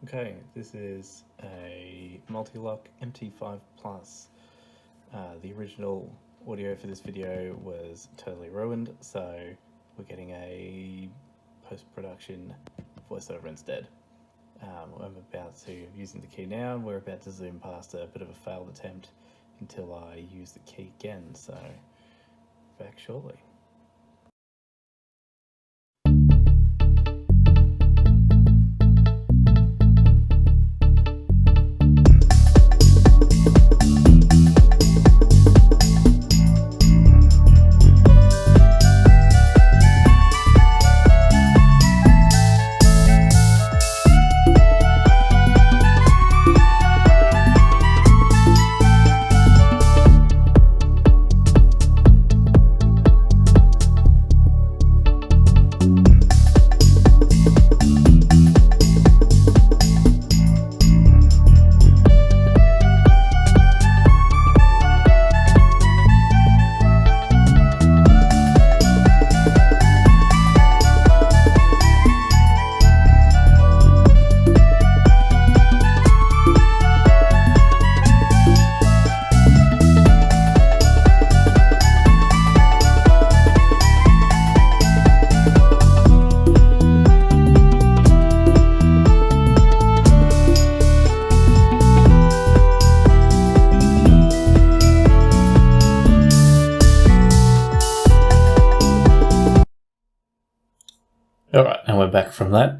Okay, this is a Mul-T-Lock MT5 Plus. The original audio for this video was totally ruined, so we're getting a post-production voiceover instead. I'm about to, using the key now, and we're about to zoom past a bit of a failed attempt until I use the key again, so back shortly. Alright, and we're back from that.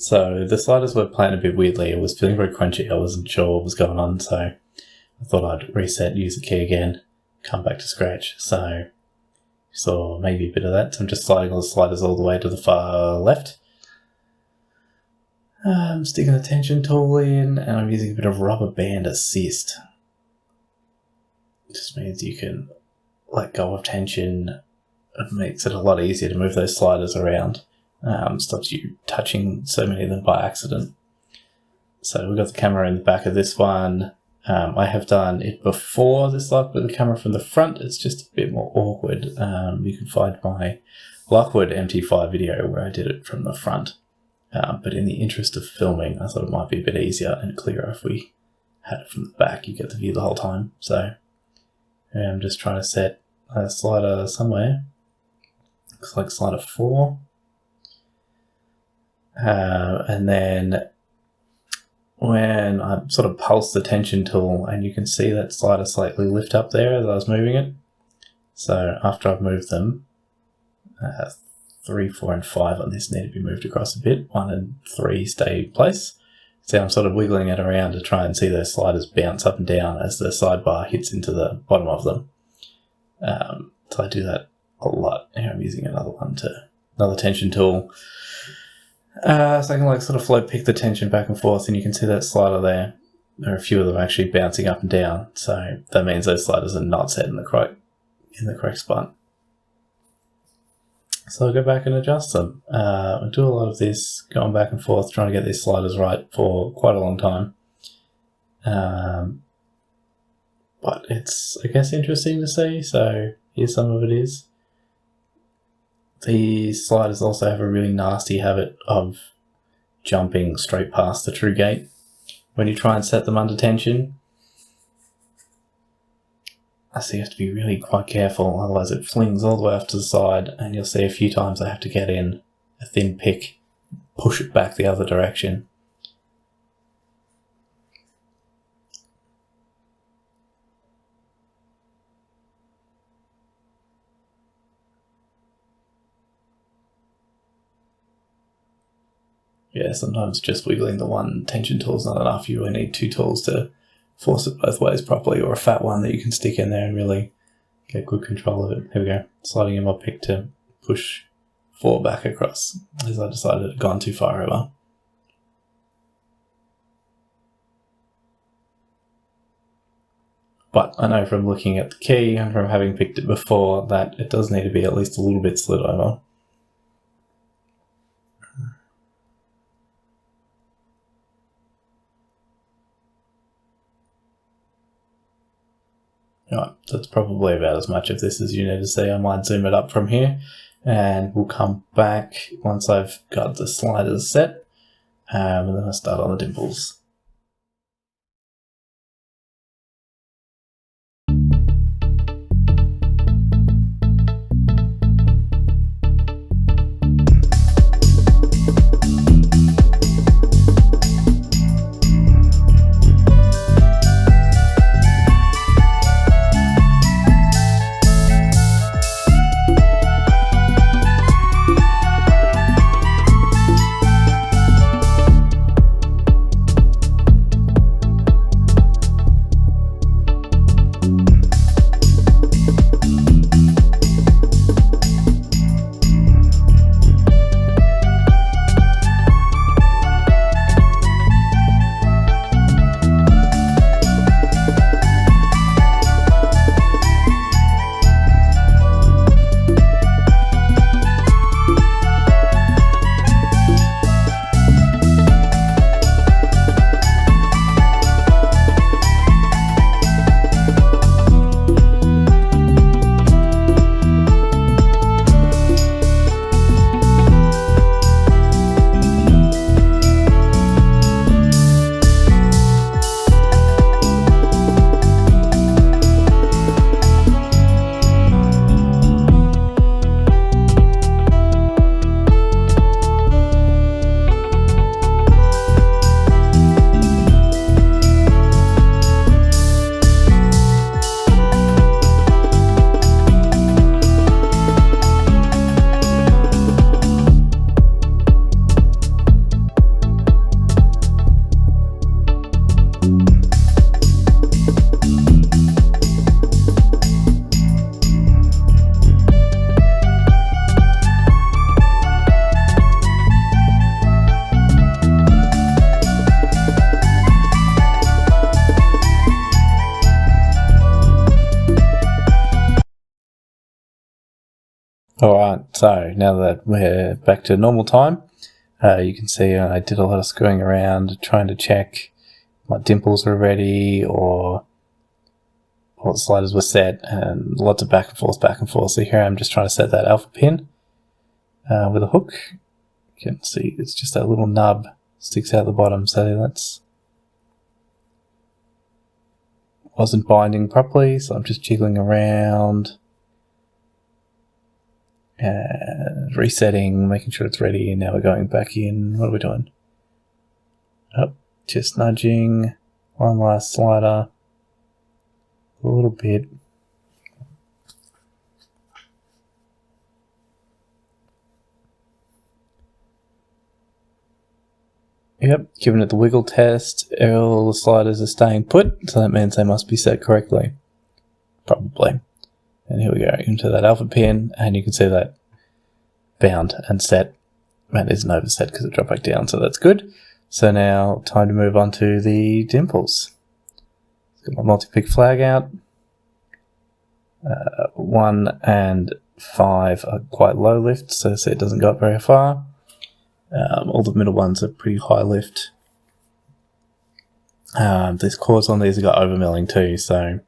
So the sliders were playing a bit weirdly. It was feeling very crunchy. I wasn't sure what was going on, so I thought I'd reset, use the key again, come back to scratch. So you saw maybe a bit of that. So I'm just sliding all the sliders all the way to the far left. I'm sticking the tension tool in, and I'm using a bit of rubber band assist. It just means you can let go of tension. It makes it a lot easier to move those sliders around. Stops you touching so many of them by accident. So we've got the camera in the back of this one. I have done it before this lock with the camera from the front. It's just a bit more awkward. You can find my Lockwood MT5 video where I did it from the front. But in the interest of filming, I thought it might be a bit easier and clearer if we had it from the back. You get the view the whole time. So I'm just trying to set a slider somewhere. Looks like slider 4. And then when I sort of pulse the tension tool, and you can see that slider slightly lift up there as I was moving it. So after I've moved them, 3, 4 and 5 on this need to be moved across a bit. 1 and 3 stay in place. So I'm sort of wiggling it around to try and see those sliders bounce up and down as the sidebar hits into the bottom of them. So I do that a lot. Here I'm using another tension tool. So I can like sort of float pick the tension back and forth, and you can see that slider there. There are a few of them actually bouncing up and down, so that means those sliders are not set in the correct spot. So I'll go back and adjust them. I do a lot of this going back and forth, trying to get these sliders right for quite a long time. But it's, I guess, interesting to see, so here some of it is. These sliders also have a really nasty habit of jumping straight past the true gate when you try and set them under tension. So you have to be really quite careful, otherwise it flings all the way off to the side, and you'll see a few times I have to get in a thin pick, push it back the other direction. Yeah, sometimes just wiggling the one tension tool is not enough. You really need 2 tools to force it both ways properly, or a fat one that you can stick in there and really get good control of it. Here we go, sliding in my pick to push 4 back across, as I decided it had gone too far over. But I know from looking at the key and from having picked it before that it does need to be at least a little bit slid over. Right, that's probably about as much of this as you need to see. I might zoom it up from here, and we'll come back once I've got the sliders set And then I start on the dimples. Alright, so now that we're back to normal time, you can see I did a lot of screwing around trying to check my dimples were ready or all the sliders were set, and lots of back and forth. So here I'm just trying to set that alpha pin with a hook. You can see it's just that little nub sticks out the bottom, so that's wasn't binding properly, so I'm just jiggling around and resetting, making sure it's ready, and now we're going back in. What are we doing? Oh, just nudging, one last slider, a little bit. Yep, giving it the wiggle test. All the sliders are staying put, so that means they must be set correctly. Probably. And here we go, into that alpha pin, and you can see that bound and set. That isn't overset because it dropped back down, so that's good. So now, time to move on to the dimples. Got my multi-pick flag out. 1 and 5 are quite low lift, so see it doesn't go up very far. All the middle ones are pretty high lift. These cords on these have got overmilling too, so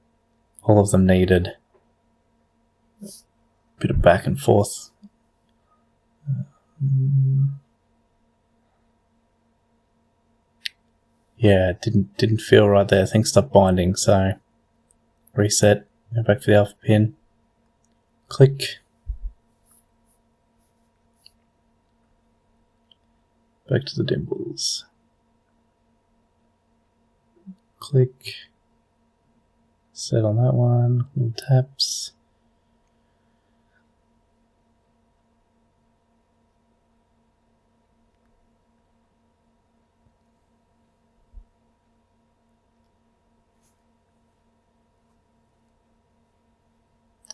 all of them needed a bit of back and forth. Yeah, it didn't feel right there. Things stopped binding, so reset, go back to the alpha pin, click. Back to the dimples. Click. Set on that one. Little taps.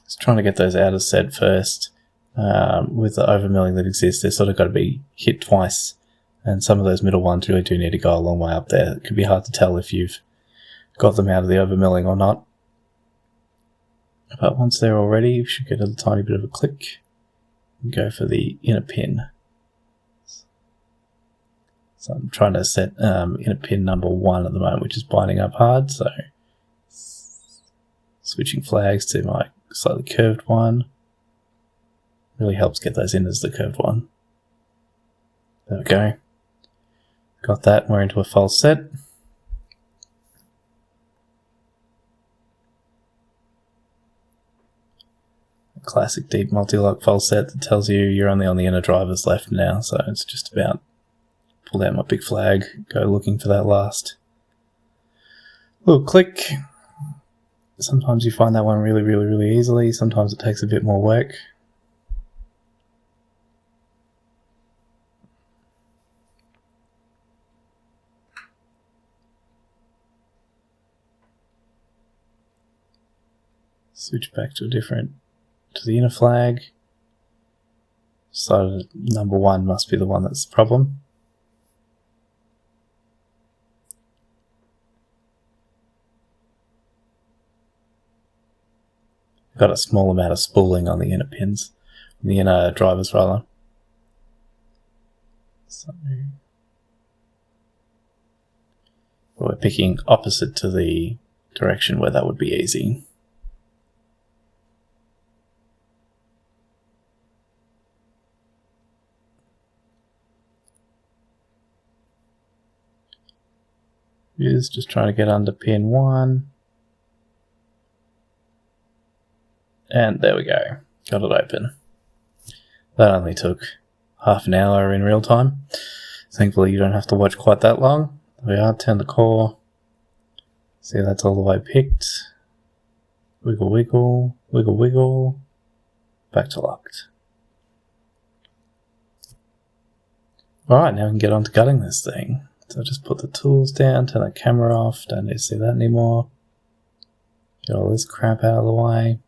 Just trying to get those out of set first. With the overmilling that exists, they've sort of got to be hit twice. And some of those middle ones really do need to go a long way up there. It could be hard to tell if you've got them out of the overmilling or not. But once they're all ready, you should get a tiny bit of a click and go for the inner pin. So I'm trying to set inner pin number 1 at the moment, which is binding up hard. So switching flags to my slightly curved one really helps get those in as the curved one. There we go. Got that, we're into a false set. Classic deep multi-lock false set that tells you you're only on the inner drivers left now, so it's just about pull out my big flag, go looking for that last little click. Sometimes you find that one really easily, sometimes it takes a bit more work. Switch back to the inner flag. So number 1 must be the one that's the problem. Got a small amount of spooling on the inner pins, the inner drivers rather. So we're picking opposite to the direction where that would be easy. Is just trying to get under pin 1. And there we go, got it open. That only took half an hour in real time. Thankfully you don't have to watch quite that long. There we are, turn the core. See, that's all the way picked. Wiggle, wiggle, wiggle, wiggle. Back to locked. Alright, now we can get on to gutting this thing. So just put the tools down, turn the camera off, don't need to see that anymore. Get all this crap out of the way.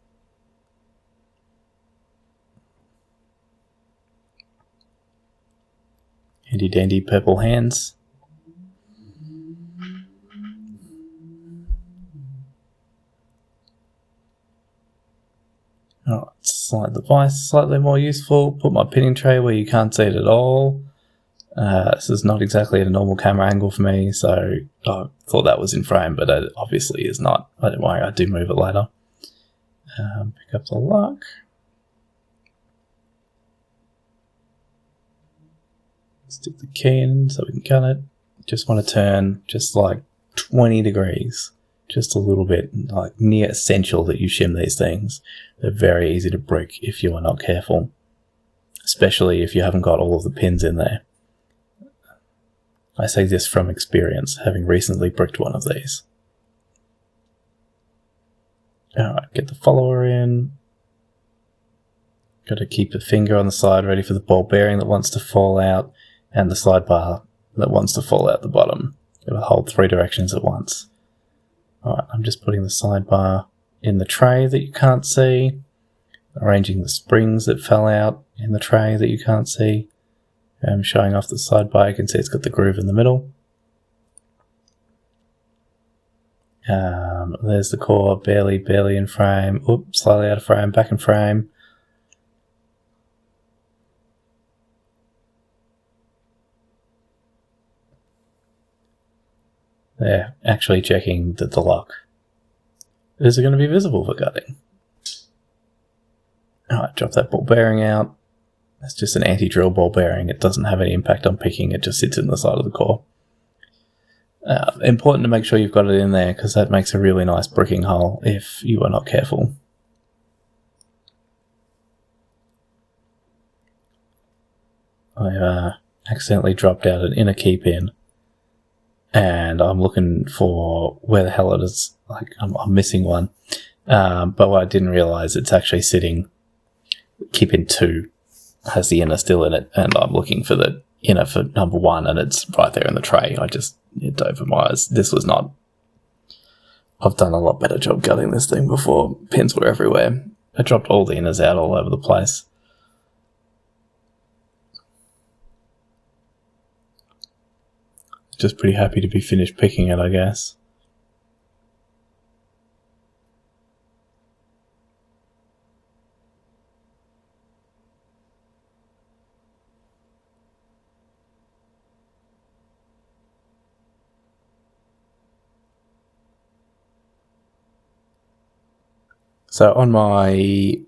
Handy dandy purple hands. Alright, slide the vise slightly more useful. Put my pinning tray where you can't see it at all. This is not exactly at a normal camera angle for me, so I thought that was in frame, but it obviously is not. I don't worry, I do move it later. Pick up the lock. Stick the key in so we can cut it. Just want to turn just like 20 degrees. Just a little bit, like near essential that you shim these things. They're very easy to brick if you are not careful. Especially if you haven't got all of the pins in there. I say this from experience, having recently bricked one of these. Alright, get the follower in. Got to keep a finger on the side ready for the ball bearing that wants to fall out, and the sidebar that wants to fall out the bottom. Got to hold 3 directions at once. Alright, I'm just putting the sidebar in the tray that you can't see, arranging the springs that fell out in the tray that you can't see. I'm showing off the sidebar, you can see it's got the groove in the middle. There's the core, barely in frame. Oops, slightly out of frame, back in frame. There, actually checking that the lock is going to be visible for gutting. Alright, drop that ball bearing out. It's just an anti-drill ball bearing. It doesn't have any impact on picking. It just sits in the side of the core. Important to make sure you've got it in there because that makes a really nice bricking hole if you are not careful. I accidentally dropped out an inner key pin and I'm looking for where the hell it is. Like I'm missing one. But what I didn't realize, it's actually sitting, key pin 2 has the inner still in it, and I'm looking for the inner for number 1, and it's right there in the tray. It opened my eyes. This was not. I've done a lot better job gutting this thing before. Pins were everywhere. I dropped all the inners out all over the place. Just pretty happy to be finished picking it, I guess. So on my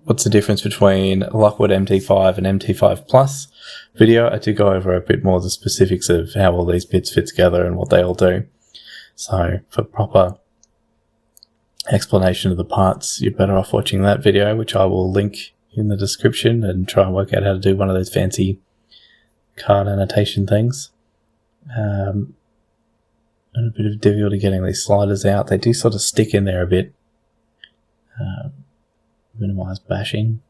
what's the difference between Lockwood MT5 and MT5 Plus video. I did go over a bit more the specifics of how all these bits fit together and what they all do. So for proper explanation of the parts, you're better off watching that video, which I will link in the description, and try and work out how to do one of those fancy card annotation things. And a bit of difficulty getting these sliders out. They do sort of stick in there a bit. Minimize bashing.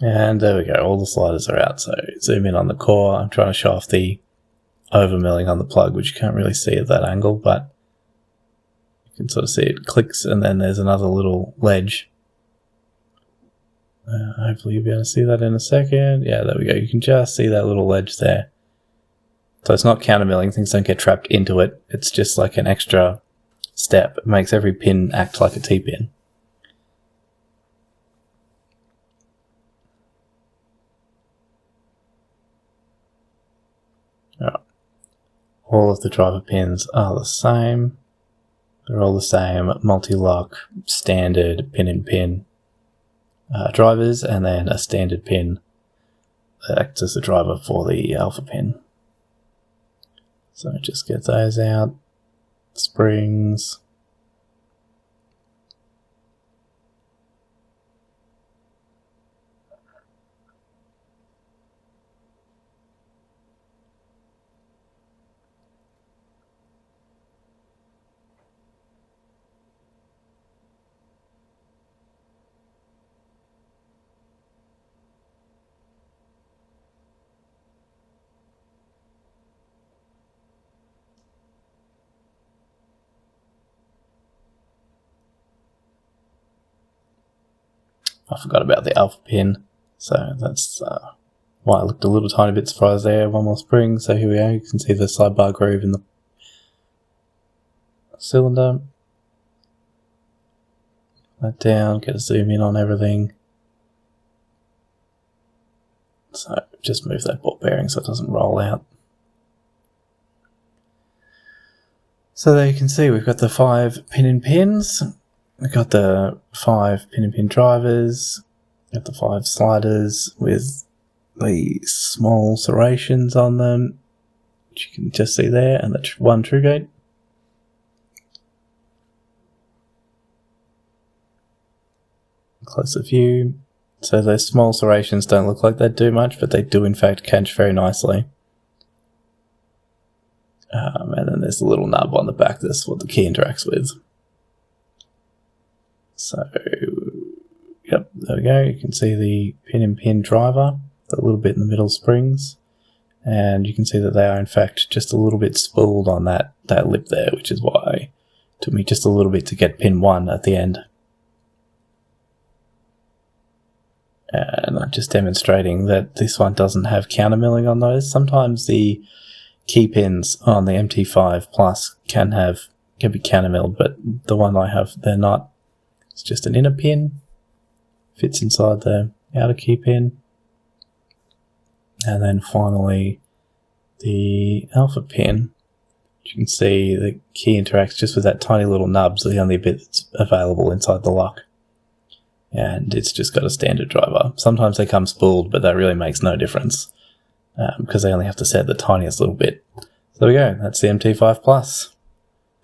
And there we go, all the sliders are out. So zoom in on the core. I'm trying to show off the over milling on the plug, which you can't really see at that angle, but you can sort of see it clicks, and then there's another little ledge. Hopefully you'll be able to see that in a second. Yeah, there we go. You can just see that little ledge there. So it's not counter milling, things don't get trapped into it. It's just like an extra step. It makes every pin act like a T-pin. All of the driver pins are the same. They're all the same Mul-T-Lock standard pin-in-pin drivers, and then a standard pin that acts as a driver for the alpha pin. So just get those out. Springs. I forgot about the alpha pin, so that's why I looked a little tiny bit surprised there. One more spring, so here we are. You can see the sidebar groove in the cylinder. That down, get a zoom in on everything. So just move that ball bearing so it doesn't roll out. So there you can see we've got the 5 pin-in-pins. We've got the 5 pin-in-pin drivers. We've got the 5 sliders with the small serrations on them, which you can just see there, and the 1 true gate. Closer view. So those small serrations don't look like they do much, but they do in fact catch very nicely. And then there's a little nub on the back, that's what the key interacts with. So, yep, there we go. You can see the pin-in-pin driver, a little bit in the middle springs, and you can see that they are in fact just a little bit spooled on that lip there, which is why it took me just a little bit to get pin 1 at the end. And I'm just demonstrating that this one doesn't have counter milling on those. Sometimes the key pins on the MT5 Plus can be counter milled, but the one I have, they're not. It's just an inner pin, fits inside the outer key pin. And then finally the alpha pin. You can see the key interacts just with that tiny little nub, so the only bit that's available inside the lock. And it's just got a standard driver. Sometimes they come spooled, but that really makes no difference because they only have to set the tiniest little bit. So there we go, that's the MT5 Plus.